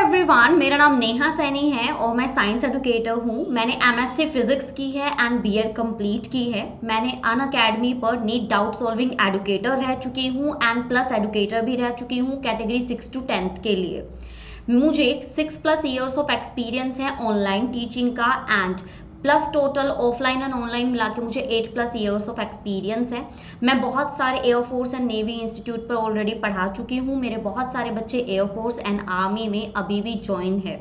Everyone, मेरा नाम नेहा सैनी है और मैं साइंस एडुकेटर हूँ। मैंने एमएससी फिजिक्स की है एंड बीएड कंप्लीट की है। मैंने अनअकैडमी पर नीट डाउट सॉल्विंग एडुकेटर रह चुकी हूँ एंड प्लस एडुकेटर भी रह चुकी हूँ कैटेगरी 6 to 10th के लिए। मुझे 6+ ईयर्स ऑफ एक्सपीरियंस है ऑनलाइन टीचिंग का and plus total offline and online मिला के मुझे 8+ ईयर्स ऑफ एक्सपीरियंस है। मैं बहुत सारे एयरफोर्स एंड नेवी इंस्टीट्यूट पर ऑलरेडी पढ़ा चुकी हूँ। मेरे बहुत सारे बच्चे एयरफोर्स एंड आर्मी में अभी भी ज्वाइन है।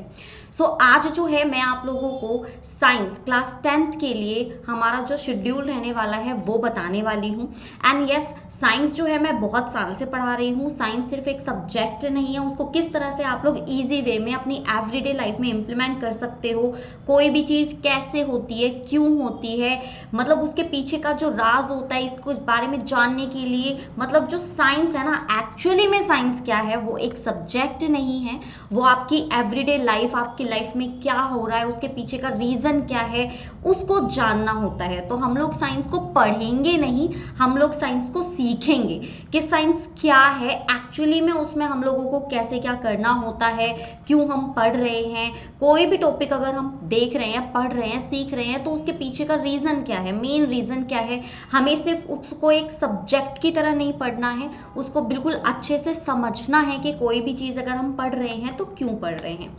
आज जो है मैं आप लोगों को साइंस क्लास 10th के लिए हमारा जो शेड्यूल रहने वाला है वो बताने वाली हूँ। एंड यस, साइंस जो है मैं बहुत साल से पढ़ा रही हूँ। साइंस सिर्फ एक सब्जेक्ट नहीं है, उसको किस तरह से आप लोग ईजी वे में अपनी एवरीडे लाइफ में इम्प्लीमेंट कर सकते हो, कोई भी चीज़ कैसे होती है, क्यों होती है, मतलब उसके पीछे का जो राज होता है, इसको बारे में जानने के लिए मतलब जो साइंस है ना, एक्चुअली में साइंस क्या है, वो एक सब्जेक्ट नहीं है, वो आपकी एवरीडे लाइफ, आपकी लाइफ में क्या हो रहा है, उसके पीछे का रीजन क्या है, उसको जानना होता है। तो हम लोग साइंस को पढ़ेंगे नहीं, हम लोग साइंस को सीखेंगे कि साइंस क्या है एक्चुअली में, उसमें हम लोगों को कैसे क्या करना होता है, क्यों हम पढ़ रहे हैं। कोई भी टॉपिक अगर हम देख रहे हैं, पढ़ रहे हैं, सीख रहे हैं, तो उसके पीछे का रीजन क्या है, मेन रीजन क्या है। हमें सिर्फ उसको एक सब्जेक्ट की तरह नहीं पढ़ना है, उसको बिल्कुल अच्छे से समझना है कि कोई भी चीज़ अगर हम पढ़ रहे हैं तो क्यों पढ़ रहे हैं।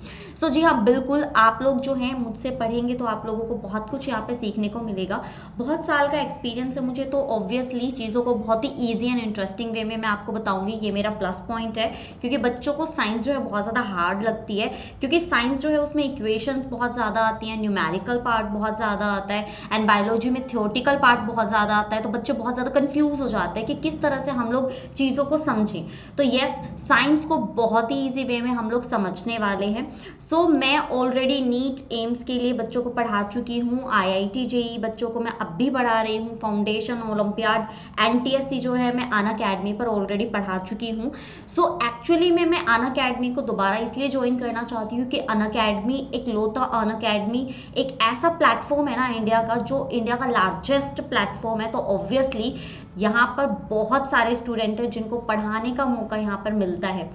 जी हाँ, बिल्कुल आप लोग जो हैं मुझसे पढ़ेंगे तो आप लोगों को बहुत कुछ यहाँ पे सीखने को मिलेगा। बहुत साल का एक्सपीरियंस है मुझे, तो ऑब्वियसली चीज़ों को बहुत ही ईजी एंड इंटरेस्टिंग वे में मैं आपको बताऊंगी। ये मेरा प्लस पॉइंट है, क्योंकि बच्चों को साइंस जो है बहुत ज़्यादा हार्ड लगती है, क्योंकि साइंस जो है उसमें इक्वेशंस बहुत ज़्यादा आती हैं, न्यूमेरिकल पार्ट बहुत ज़्यादा आता है एंड बायोलॉजी में थियोरटिकल पार्ट बहुत ज़्यादा आता है। तो बच्चे बहुत ज़्यादा कन्फ्यूज हो जाते हैं कि किस तरह से हम लोग चीज़ों को समझें। तो यस, साइंस को बहुत ही ईजी वे में हम लोग समझने वाले हैं। मैं ऑलरेडी नीट एम्स के लिए बच्चों को पढ़ा चुकी हूँ, IIT JEE बच्चों को मैं अब भी पढ़ा रही हूँ, फाउंडेशन, ओलंपियाड, NTSC जो है मैं अनअकैडमी पर ऑलरेडी पढ़ा चुकी हूँ। एक्चुअली में मैं अनअकैडमी को दोबारा इसलिए ज्वाइन करना चाहती हूँ कि अनअकैडमी इकलौता अनअकैडमी एक ऐसा प्लेटफॉर्म है ना इंडिया का, जो इंडिया का लार्जेस्ट प्लेटफॉर्म है। तो ऑब्वियसली यहाँ पर बहुत सारे स्टूडेंट हैं जिनको पढ़ाने का मौका यहाँ पर मिलता है।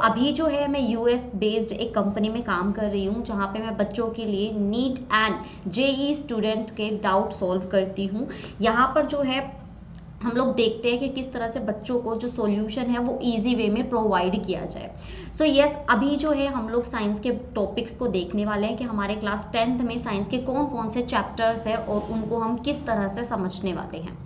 अभी जो है मैं US बेस्ड एक कंपनी में काम कर रही हूँ, जहाँ पे मैं बच्चों के लिए नीट एंड JEE स्टूडेंट के डाउट सॉल्व करती हूँ। यहाँ पर जो है हम लोग देखते हैं कि किस तरह से बच्चों को जो सॉल्यूशन है वो इजी वे में प्रोवाइड किया जाए। यस, अभी जो है हम लोग साइंस के टॉपिक्स को देखने वाले हैं कि हमारे क्लास 10th में साइंस के कौन कौन से चैप्टर्स हैं और उनको हम किस तरह से समझने वाले हैं।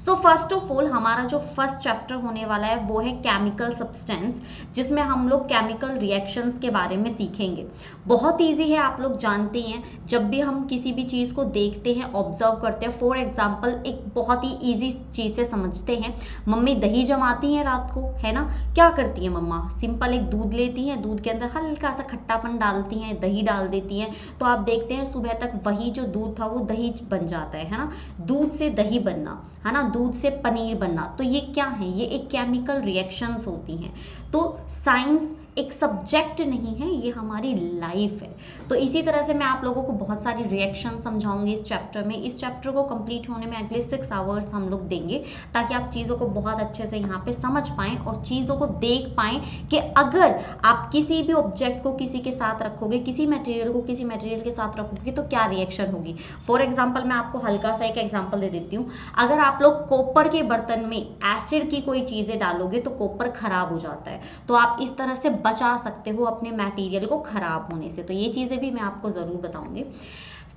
फर्स्ट ऑफ ऑल हमारा जो फर्स्ट चैप्टर होने वाला है वो है केमिकल सब्सटेंस, जिसमें हम लोग केमिकल रिएक्शंस के बारे में सीखेंगे। बहुत ईजी है, आप लोग जानते हैं, जब भी हम किसी भी चीज़ को देखते हैं, ऑब्जर्व करते हैं, फॉर एग्जाम्पल एक बहुत ही ईजी चीज़ से समझते हैं। मम्मी दही जमाती हैं रात को, है ना, क्या करती हैं मम्मा, सिंपल एक दूध लेती हैं, दूध के अंदर हल्का सा खट्टापन डालती हैं, दही डाल देती हैं, तो आप देखते हैं सुबह तक वही जो दूध था वो दही बन जाता है ना। दूध से दही बनना, है ना, दूध से पनीर बनना, तो ये क्या है, ये एक केमिकल रिएक्शंस होती हैं। तो साइंस एक सब्जेक्ट नहीं है, ये हमारी लाइफ है। तो इसी तरह से मैं आप लोगों को बहुत सारी रिएक्शन समझाऊंगी इस चैप्टर में। इस चैप्टर को कंप्लीट होने में एटलीस्ट 6 आवर्स हम लोग देंगे, ताकि आप चीज़ों को बहुत अच्छे से यहाँ पे समझ पाएं और चीज़ों को देख पाएं कि अगर आप किसी भी ऑब्जेक्ट को किसी के साथ रखोगे, किसी मटेरियल को किसी मटेरियल के साथ रखोगे, तो क्या रिएक्शन होगी। फॉर एग्जाम्पल मैं आपको हल्का सा एक एग्जाम्पल दे देती हूँ। अगर आप लोग कॉपर के बर्तन में एसिड की कोई चीज़ें डालोगे तो कॉपर खराब हो जाता है, तो आप इस तरह से बचा सकते हो अपने मटेरियल को खराब होने से। तो ये चीज़ें भी मैं आपको ज़रूर बताऊंगी।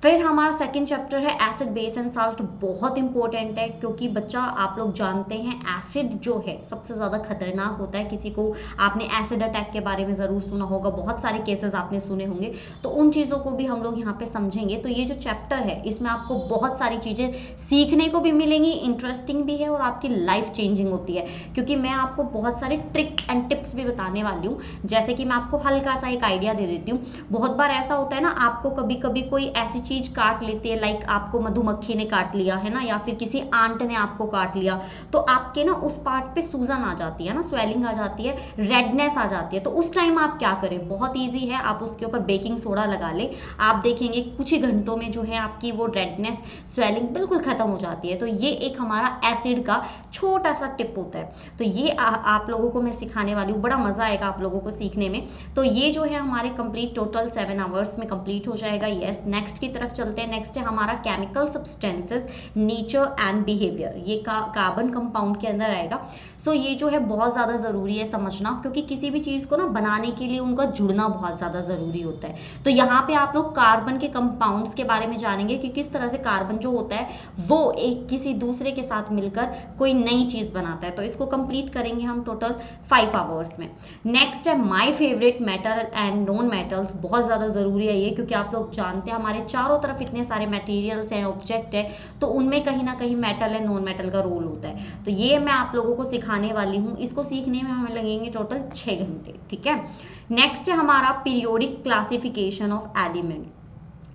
फिर हमारा सेकंड चैप्टर है एसिड, बेस एंड साल्ट। बहुत इंपॉर्टेंट है, क्योंकि बच्चा, आप लोग जानते हैं एसिड जो है सबसे ज़्यादा खतरनाक होता है। किसी को आपने एसिड अटैक के बारे में ज़रूर सुना होगा, बहुत सारे केसेस आपने सुने होंगे, तो उन चीज़ों को भी हम लोग यहाँ पे समझेंगे। तो ये जो चैप्टर है इसमें आपको बहुत सारी चीज़ें सीखने को भी मिलेंगी, इंटरेस्टिंग भी है और आपकी लाइफ चेंजिंग होती है, क्योंकि मैं आपको बहुत सारे ट्रिक एंड टिप्स भी बताने वाली हूँ। जैसे कि मैं आपको हल्का सा एक आइडिया दे देती हूँ। बहुत बार ऐसा होता है ना, आपको कभी कभी कोई ऐसी चीज काट लेती है, लाइक आपको मधुमक्खी ने काट लिया है ना, या फिर किसी आंट ने आपको काट लिया, तो आपके ना उस पार्ट पे सूजन आ जाती है ना, स्वेलिंग आ जाती है, रेडनेस आ जाती है। तो उस टाइम आप क्या करें, बहुत ईजी है, आप उसके ऊपर बेकिंग सोडा लगा ले, आप देखेंगे कुछ ही घंटों में जो है आपकी वो रेडनेस स्वेलिंग बिल्कुल खत्म हो जाती है। तो ये एक हमारा एसिड का छोटा सा टिप होता है। तो ये आप लोगों को मैं सिखाने वाली हूँ, बड़ा मजा आएगा आप लोगों को सीखने में। तो ये जो है हमारे कंप्लीट टोटल 7 आवर्स में कंप्लीट हो जाएगा। यस, नेक्स्ट की तरफ चलते हैं। नेक्स्ट है हमारा chemical substances, nature and behaviour. ये कार्बन कंपाउंड के अंदर आएगा। सो ये जो है बहुत ज़्यादा ज़रूरी है समझना, क्योंकि किसी भी चीज़ को ना बनाने के लिए उनका जुड़ना बहुत ज़्यादा ज़रूरी होता है। तो यहाँ पे आप लोग कार्बन के कंपाउंड्स के बारे में जानेंगे कि किस तरह से कार्बन जो होता है वो एक किसी दूसरे के साथ मिलकर कोई नई चीज़ बनाता है। तो इसको कंप्लीट करेंगे हम टोटल 5 आवर्स में। नेक्स्ट है my favourite metal and non metals. बहुत ज़्यादा ज़रूरी है ये, क्योंकि आप लोग जानते हैं हमारे चारों तरफ इतने सारे मटेरियल्स हैं, ऑब्जेक्ट है, तो उनमें कहीं ना कहीं मेटल एंड नॉन मेटल का रोल होता है। तो ये मैं आप लोगों को सिखाने वाली हूँ। इसको सीखने में हमें लगेंगे टोटल 6 घंटे। ठीक है। नेक्स्ट है हमारा पीरियोडिक क्लासिफिकेशन ऑफ एलिमेंट।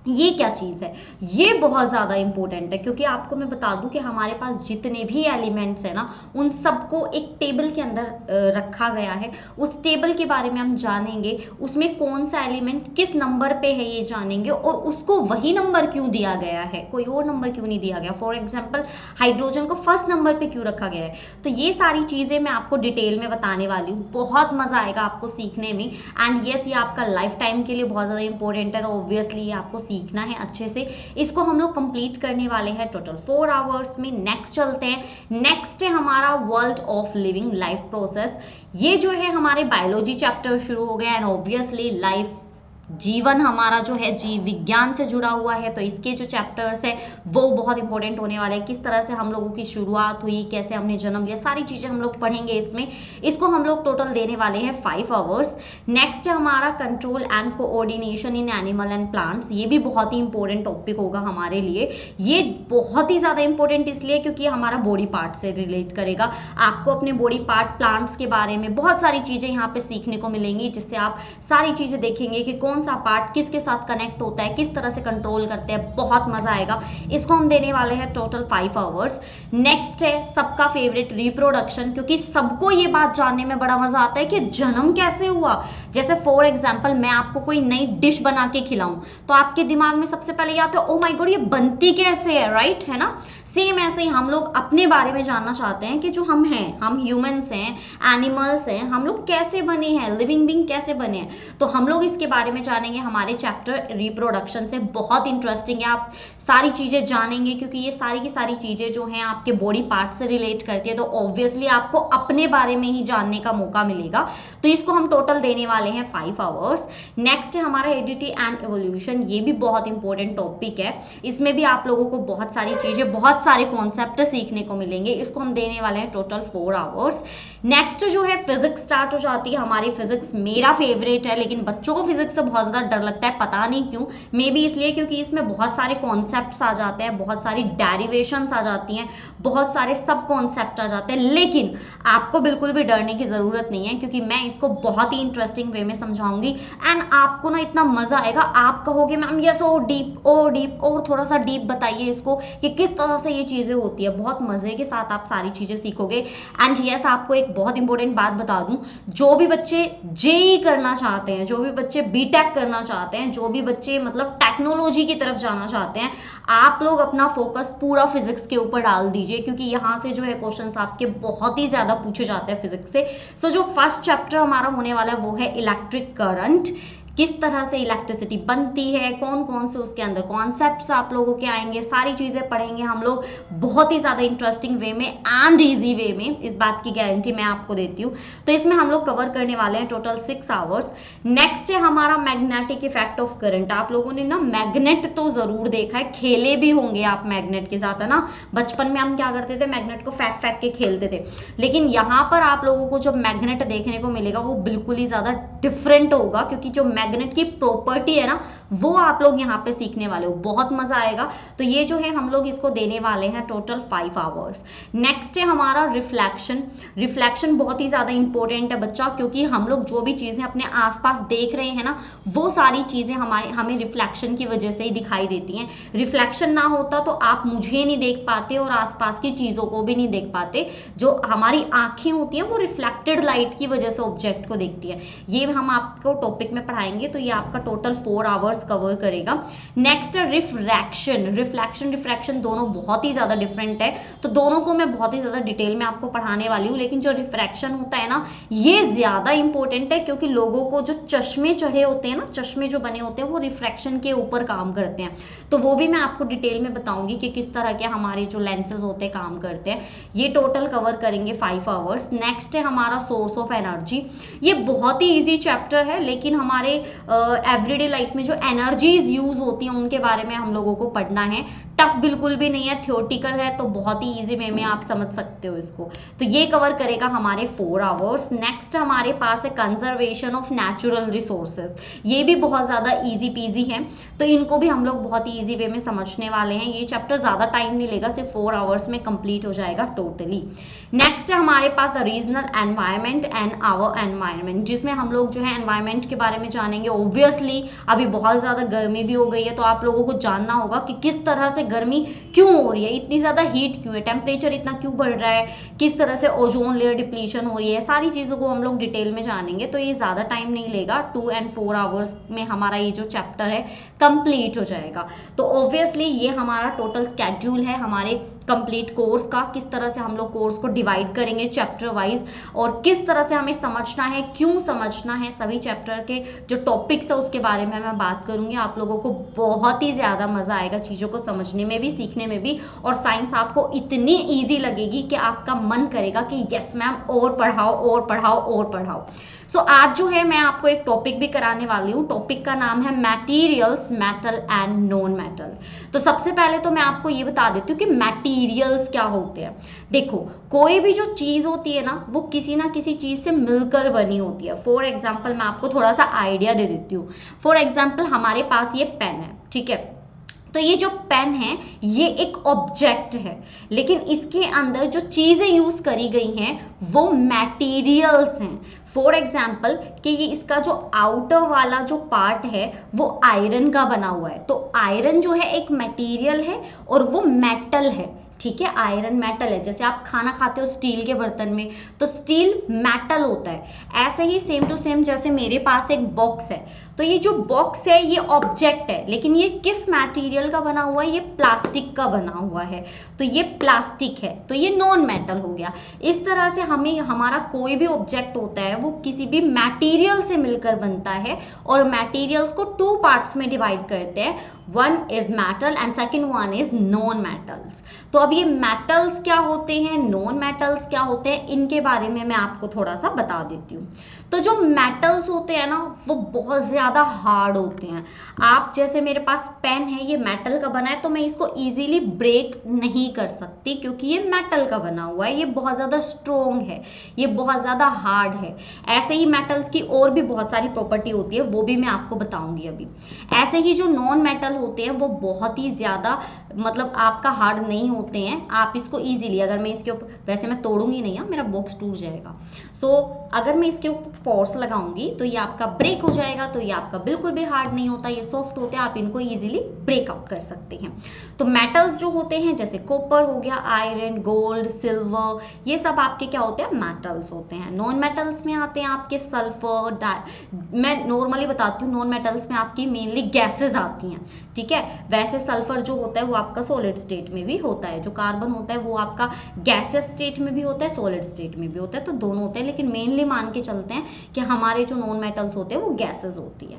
ये क्या चीज़ है, ये बहुत ज़्यादा इंपॉर्टेंट है, क्योंकि आपको मैं बता दूं कि हमारे पास जितने भी एलिमेंट्स हैं ना, उन सबको एक टेबल के अंदर रखा गया है। उस टेबल के बारे में हम जानेंगे, उसमें कौन सा एलिमेंट किस नंबर पे है ये जानेंगे, और उसको वही नंबर क्यों दिया गया है, कोई और नंबर क्यों नहीं दिया गया। फॉर एग्जाम्पल हाइड्रोजन को फर्स्ट नंबर पे क्यों रखा गया है। तो ये सारी चीज़ें मैं आपको डिटेल में बताने वाली हूँ। बहुत मज़ा आएगा आपको सीखने में। एंड यस, ये आपका लाइफ टाइम के लिए बहुत ज़्यादा इंपॉर्टेंट है, तो ऑब्वियसली ये आपको सीखना है अच्छे से। इसको हम लोग कंप्लीट करने वाले हैं टोटल 4 आवर्स में। नेक्स्ट चलते हैं। नेक्स्ट है हमारा world of living, life process. ये जो है हमारे बायोलॉजी चैप्टर शुरू हो गया, एंड ऑब्वियसली लाइफ, जीवन हमारा जो है जीव विज्ञान से जुड़ा हुआ है। तो इसके जो चैप्टर्स है वो बहुत इंपॉर्टेंट होने वाले हैं। किस तरह से हम लोगों की शुरुआत हुई, कैसे हमने जन्म लिया, सारी चीज़ें हम लोग पढ़ेंगे इसमें। इसको हम लोग टोटल देने वाले हैं 5 आवर्स। नेक्स्ट है हमारा control and coordination in animal and plants. ये भी बहुत ही इंपॉर्टेंट टॉपिक होगा हमारे लिए। ये बहुत ही ज़्यादा इंपॉर्टेंट इसलिए क्योंकि ये हमारा बॉडी पार्ट से रिलेट करेगा। आपको अपने बॉडी पार्ट, प्लांट्स के बारे में बहुत सारी चीज़ें यहाँ पे सीखने को मिलेंगी, जिससे आप सारी चीज़ें देखेंगे कि कौन सा पार्ट किसके साथ कनेक्ट होता है, किस तरह से कंट्रोल करते हैं। बहुत मजा आएगा। इसको हम देने वाले हैं टोटल 5 आवर्स। नेक्स्ट है सबका फेवरेट, रिप्रोडक्शन, क्योंकि सबको ये बात जानने में बड़ा मजा आता है कि जन्म कैसे हुआ। जैसे फॉर एग्जांपल मैं आपको कोई नई डिश बना के खिलाऊं, तो आपके दिमाग में सबसे पहले ये आता है, ओ माय गॉड, ये बनती कैसे है, राइट, है ना। सेम ऐसे ही हम लोग अपने बारे में जानना चाहते हैं कि जो हम हैं, हम ह्यूमंस हैं, एनिमल्स हैं, हम लोग कैसे बने हैं, लिविंग बीइंग कैसे बने हैं। तो हम लोग इसके बारे में जानेंगे हमारे चैप्टर रिप्रोडक्शन से। बहुत इंटरेस्टिंग है, आप सारी चीज़ें जानेंगे, क्योंकि ये सारी की सारी चीज़ें जो हैं आपके बॉडी पार्ट से रिलेट करती है। तो ऑब्वियसली आपको अपने बारे में ही जानने का मौका मिलेगा। तो इसको हम टोटल देने वाले हैं 5 आवर्स। नेक्स्ट है हमारा हेरिडिटी एंड एवोल्यूशन। ये भी बहुत इंपॉर्टेंट टॉपिक है। इसमें भी आप लोगों को बहुत सारी चीज़ें, बहुत सारे कॉन्सेप्ट सीखने को मिलेंगे। इसको हम देने वाले हैं टोटल 4 आवर्स। नेक्स्ट जो है फिजिक्स स्टार्ट हो जाती है हमारी। फिजिक्स मेरा फेवरेट है, लेकिन बच्चों को फिजिक्स से बहुत ज़्यादा डर लगता है, पता नहीं क्यों। मे बी इसलिए क्योंकि इसमें बहुत सारे कॉन्सेप्ट्स आ जाते हैं, बहुत सारी डेरिवेशंस आ जाती हैं, बहुत सारे सब कॉन्सेप्ट आ जाते हैं। लेकिन आपको बिल्कुल भी डरने की ज़रूरत नहीं है, क्योंकि मैं इसको बहुत ही इंटरेस्टिंग वे में समझाऊंगी। एंड आपको ना इतना मज़ा आएगा, आप कहोगे मैम यस, और डीप और डीप और थोड़ा सा डीप बताइए इसको कि किस तरह से ये चीज़ें होती है। बहुत मज़े के साथ आप सारी चीज़ें सीखोगे। एंड यस, आपको एक बहुत इंपॉर्टेंट बात बता दूं, जो भी बच्चे जेई करना चाहते हैं, जो भी बच्चे बीटेक करना चाहते हैं, जो भी बच्चे मतलब टेक्नोलॉजी की तरफ जाना चाहते हैं, आप लोग अपना फोकस पूरा फिजिक्स के ऊपर डाल दीजिए, क्योंकि यहाँ से जो है क्वेश्चंस आपके बहुत ही ज़्यादा पूछे जाते हैं फिजिक्स से। सो जो फर्स्ट चैप्टर हमारा होने वाला है वो है इलेक्ट्रिक करंट। किस तरह से इलेक्ट्रिसिटी बनती है, कौन कौन से उसके अंदर कॉन्सेप्ट्स आप लोगों के आएंगे, सारी चीज़ें पढ़ेंगे हम लोग बहुत ही ज़्यादा इंटरेस्टिंग वे में एंड ईजी वे में। इस बात की गारंटी मैं आपको देती हूँ। तो इसमें हम लोग कवर करने वाले हैं टोटल 6 आवर्स। नेक्स्ट है हमारा मैग्नेटिक इफेक्ट ऑफ करंट। आप लोगों ने ना मैग्नेट तो ज़रूर देखा है, खेले भी होंगे आप मैग्नेट के साथ, है ना। बचपन में हम क्या करते थे, मैग्नेट को फेंक के खेलते थे। लेकिन यहाँ पर आप लोगों को जो मैग्नेट देखने को मिलेगा वो बिल्कुल ही ज़्यादा डिफरेंट होगा, क्योंकि जो मैग्नेट की प्रॉपर्टी है ना वो आप लोग यहाँ पे सीखने वाले हो, बहुत मजा आएगा। तो ये जो है हम लोग इसको देने वाले हैं टोटल 5 आवर्स। नेक्स्ट है हमारा रिफ्लेक्शन। रिफ्लेक्शन बहुत ही ज्यादा इंपॉर्टेंट है बच्चा, क्योंकि हम लोग जो भी चीजें अपने आसपास देख रहे हैं ना वो सारी चीजें हमें रिफ्लेक्शन की वजह से ही दिखाई देती हैं। रिफ्लेक्शन ना होता तो आप मुझे नहीं देख पाते और आसपास की चीजों को भी नहीं देख पाते। जो हमारी आंखें होती हैं वो रिफ्लेक्टेड लाइट की वजह से ऑब्जेक्ट को देखती है। ये हम आपको टॉपिक में पढ़ाएंगे, तो ये आपका टोटल 4 आवर्स कवर करेगा। नेक्स्ट है रिफ्रैक्शन। रिफ्लेक्शन रिफ्रैक्शन दोनों बहुत ही ज्यादा डिफरेंट है, तो दोनों को मैं बहुत ही ज्यादा डिटेल में आपको पढ़ाने वाली हूँ। लेकिन जो रिफ्रैक्शन होता है ना ये ज्यादा इंपॉर्टेंट है, क्योंकि लोगों को जो चश्मे चढ़े होते हैं ना, चश्मे जो बने होते हैं वो रिफ्रैक्शन के ऊपर काम करते हैं। तो वो भी मैं आपको डिटेल में बताऊंगी कि किस तरह के हमारे जो लेंसेज होते हैं काम करते हैं। ये टोटल कवर करेंगे 5 आवर्स। नेक्स्ट है हमारा सोर्स ऑफ एनर्जी। ये बहुत ही इजी चैप्टर है, लेकिन हमारे एवरीडे लाइफ में जो एनर्जीज यूज होती हैं उनके बारे में हम लोगों को पढ़ना है। टफ बिल्कुल भी नहीं है, थियोरटिकल है, तो बहुत ही इजी वे में आप समझ सकते हो इसको। तो ये कवर करेगा हमारे 4 आवर्स। नेक्स्ट हमारे पास है कंजर्वेशन ऑफ नेचुरल रिसोर्सेज। ये भी बहुत ज़्यादा इजी पीजी है, तो इनको भी हम लोग बहुत ही इजी वे में समझने वाले हैं। ये चैप्टर ज़्यादा टाइम नहीं लेगा, सिर्फ 4 आवर्स में कंप्लीट हो जाएगा टोटली। नेक्स्ट है हमारे पास the regional environment and our environment, जिसमें हम लोग जो है एनवायरमेंट के बारे में जानेंगे। ऑब्वियसली अभी बहुत ज़्यादा गर्मी भी हो गई है, तो आप लोगों को जानना होगा कि किस तरह से गर्मी क्यों हो रही है, इतनी ज़्यादा हीट क्यों है, टेम्परेचर इतना क्यों बढ़ रहा है, किस तरह से ओजोन लेयर डिप्लीशन हो रही है, सारी चीज़ों को हम लोग डिटेल में जानेंगे। तो ये ज़्यादा टाइम नहीं लेगा, 2 and 4 आवर्स में हमारा ये जो चैप्टर है कंप्लीट हो जाएगा। तो ऑब्वियसली ये हमारा टोटल स्केड्यूल है हमारे कंप्लीट कोर्स का, किस तरह से हम लोग कोर्स को डिवाइड करेंगे चैप्टर वाइज, और किस तरह से हमें समझना है, क्यों समझना है, सभी चैप्टर के जो टॉपिक्स है उसके बारे में मैं बात करूंगी। आप लोगों को बहुत ही ज़्यादा मज़ा आएगा चीज़ों को समझने में भी, सीखने में भी, और साइंस आपको इतनी ईजी लगेगी कि आपका मन करेगा कि यस मैम और पढ़ाओ और पढ़ाओ और पढ़ाओ। सो आज जो है मैं आपको एक टॉपिक भी कराने वाली हूँ। टॉपिक का नाम है materials, metal and non metal. तो सबसे पहले तो मैं आपको ये बता देती हूँ कि मैटीरियल्स क्या होते हैं। देखो, कोई भी जो चीज़ होती है ना वो किसी ना किसी चीज़ से मिलकर बनी होती है। फॉर एग्जाम्पल मैं आपको थोड़ा सा आइडिया दे देती हूँ। फॉर एग्जाम्पल हमारे पास ये पेन है, ठीक है। तो ये जो पेन है ये एक ऑब्जेक्ट है, लेकिन इसके अंदर जो चीज़ें यूज़ करी गई हैं वो मैटीरियल्स हैं। फॉर एग्जाम्पल कि ये इसका जो आउटर वाला जो पार्ट है वो आयरन का बना हुआ है, तो आयरन जो है एक मटेरियल है और वो मेटल है, ठीक है। आयरन मेटल है, जैसे आप खाना खाते हो स्टील के बर्तन में तो स्टील मेटल होता है। ऐसे ही सेम टू सेम जैसे मेरे पास एक बॉक्स है, तो ये जो बॉक्स है ये ऑब्जेक्ट है, लेकिन ये किस मटेरियल का बना हुआ है, ये प्लास्टिक का बना हुआ है, तो ये प्लास्टिक है, तो ये नॉन मेटल हो गया। इस तरह से हमें हमारा कोई भी ऑब्जेक्ट होता है वो किसी भी मटेरियल से मिलकर बनता है, और मटेरियल्स को 2 पार्ट्स में डिवाइड करते हैं। One is metal and second one is non metals. तो अब ये मेटल्स क्या होते हैं, नॉन मेटल्स क्या होते हैं, इनके बारे में मैं आपको थोड़ा सा बता देती हूँ। तो जो मेटल्स होते हैं ना वो बहुत ज़्यादा हार्ड होते हैं। आप जैसे मेरे पास पेन है, ये मेटल का बना है, तो मैं इसको इजीली ब्रेक नहीं कर सकती क्योंकि ये मेटल का बना हुआ है, ये बहुत ज़्यादा स्ट्रोंग है, ये बहुत ज़्यादा हार्ड है। ऐसे ही मेटल्स की और भी बहुत सारी प्रॉपर्टी होती है, वो भी मैं आपको बताऊंगी अभी। ऐसे ही जो नॉन मेटल होते हैं वो बहुत ही ज़्यादा मतलब आपका हार्ड नहीं होते हैं। आप इसको इजीली, अगर मैं इसके ऊपर, वैसे मैं तोड़ूंगी नहीं, मेरा बॉक्स टूट जाएगा। सो अगर मैं इसके ऊपर फोर्स लगाऊंगी तो ये आपका ब्रेक हो जाएगा, तो ये आपका बिल्कुल भी हार्ड नहीं होता, ये सॉफ्ट होते हैं, आप इनको इजीली ब्रेक आउट कर सकते हैं। तो मेटल्स जो होते हैं जैसे कॉपर हो गया, आयरन, गोल्ड, सिल्वर, ये सब आपके क्या होते हैं, मेटल्स होते हैं। नॉन मेटल्स में आते हैं आपके सल्फर, मैं नॉर्मली बताती हूँ, नॉन मेटल्स में आपकी मेनली गैसेज आती हैं, ठीक है। वैसे सल्फर जो होता है वो आपका सॉलिड स्टेट में भी होता है, जो कार्बन होता है वो आपका गैसियस स्टेट में भी होता है, सॉलिड स्टेट में भी होता है, तो दोनों होते हैं। लेकिन मेनली मान के चलते हैं कि हमारे जो नॉन मेटल्स होते हैं वो गैसेस होती है।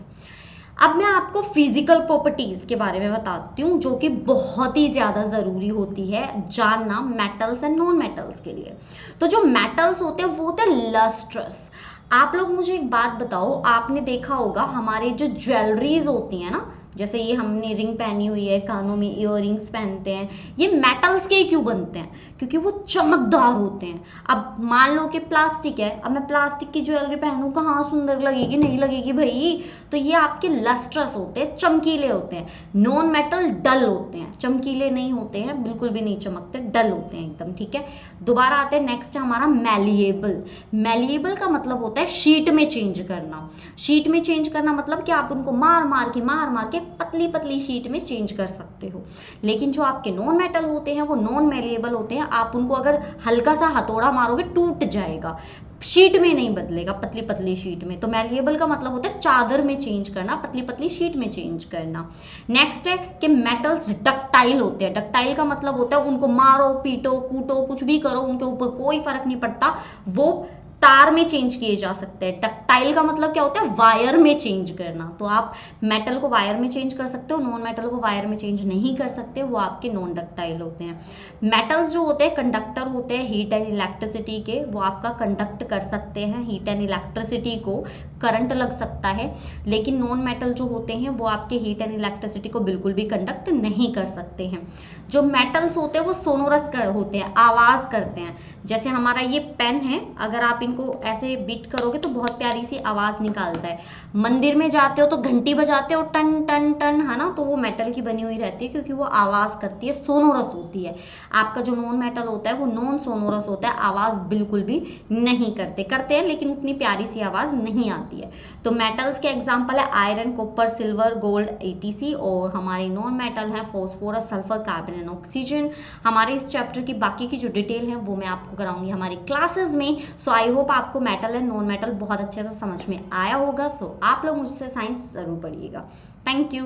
अब मैं आपको फिजिकल प्रॉपर्टीज के बारे में बताती हूँ जो कि बहुत ही ज़्यादा ज़रूरी होती है जानना मेटल्स एंड नॉन मेटल्स के लिए। तो जो मेटल्स होते हैं वो होते हैं लस्ट्रस। आप लोग मुझे एक बात बताओ, आपने देखा होगा हमारे जो ज्वेलरीज होती हैं ना, जैसे ये हमने रिंग पहनी हुई है, कानों में इयररिंग्स पहनते हैं, ये मेटल्स के ही क्यों बनते हैं? क्योंकि वो चमकदार होते हैं। अब मान लो कि प्लास्टिक है, अब मैं प्लास्टिक की ज्वेलरी पहनूं, कहाँ सुंदर लगेगी? नहीं लगेगी भाई। तो ये आपके लस्ट्रस होते हैं, चमकीले होते हैं। नॉन मेटल डल होते हैं, चमकीले नहीं होते हैं, बिल्कुल भी नहीं चमकते, डल होते हैं एकदम, ठीक है। दोबारा आते हैं, नेक्स्ट है हमारा मैलिएबल। मैलिएबल का मतलब होता है शीट में चेंज करना। शीट में चेंज करना मतलब कि आप उनको मार मार के पतली पतली शीट में चेंज कर सकते हो। लेकिन जो आपके नॉन मेटल होते हैं वो नॉन मैलिएबल होते हैं, आप उनको अगर हल्का सा हथौड़ा मारोगे टूट जाएगा, शीट में नहीं बदलेगा, पतली पतली शीट में। तो मैलिएबल का मतलब होता है चादर में चेंज करना, पतली पतली शीट में चेंज करना। नेक्स्ट है कि मेटल्स डक्टाइल होते हैं। डक्टाइल का मतलब होता है उनको मारो पीटो कूटो कुछ भी करो, उनके ऊपर कोई फर्क नहीं पड़ता, वो तार में चेंज किए जा सकते हैं। डक्टाइल का मतलब क्या होता है? वायर में चेंज करना। तो आप मेटल को वायर में चेंज कर सकते हो, नॉन मेटल को वायर में चेंज नहीं कर सकते, वो आपके नॉन डक्टाइल होते हैं। मेटल्स जो होते हैं कंडक्टर होते हैं हीट एंड इलेक्ट्रिसिटी के, वो आपका कंडक्ट कर सकते हैं हीट एंड इलेक्ट्रिसिटी को, करंट लग सकता है। लेकिन नॉन मेटल जो होते हैं वो आपके हीट एंड इलेक्ट्रिसिटी को बिल्कुल भी कंडक्ट नहीं कर सकते हैं। जो मेटल्स होते हैं वो सोनोरस होते हैं, आवाज करते हैं। जैसे हमारा ये पेन है, अगर आप इनको ऐसे बीट करोगे तो बहुत प्यारी सी आवाज निकालता है। मंदिर में जाते हो तो घंटी बजाते हो टन टन टन, है ना, तो वो मेटल की बनी हुई रहती है क्योंकि वो आवाज करती है, सोनोरस होती है। आपका जो नॉन मेटल होता है वो नॉन सोनोरस होता है, आवाज बिल्कुल भी नहीं करते हैं लेकिन उतनी प्यारी सी आवाज नहीं आती है। तो मेटल्स के एग्जाम्पल है iron, copper, silver, gold, etc. और हमारे नॉन मेटल है phosphorus, sulphur, carbon and oxygen. हमारे इस चैप्टर की बाकी की जो डिटेल है वो मैं आपको कराऊंगी हमारी क्लासेस में। सो आई होप आपको मेटल एंड नॉन मेटल बहुत अच्छे से समझ में आया होगा। सो आप लोग मुझसे साइंस जरूर पढ़िएगा। Thank you.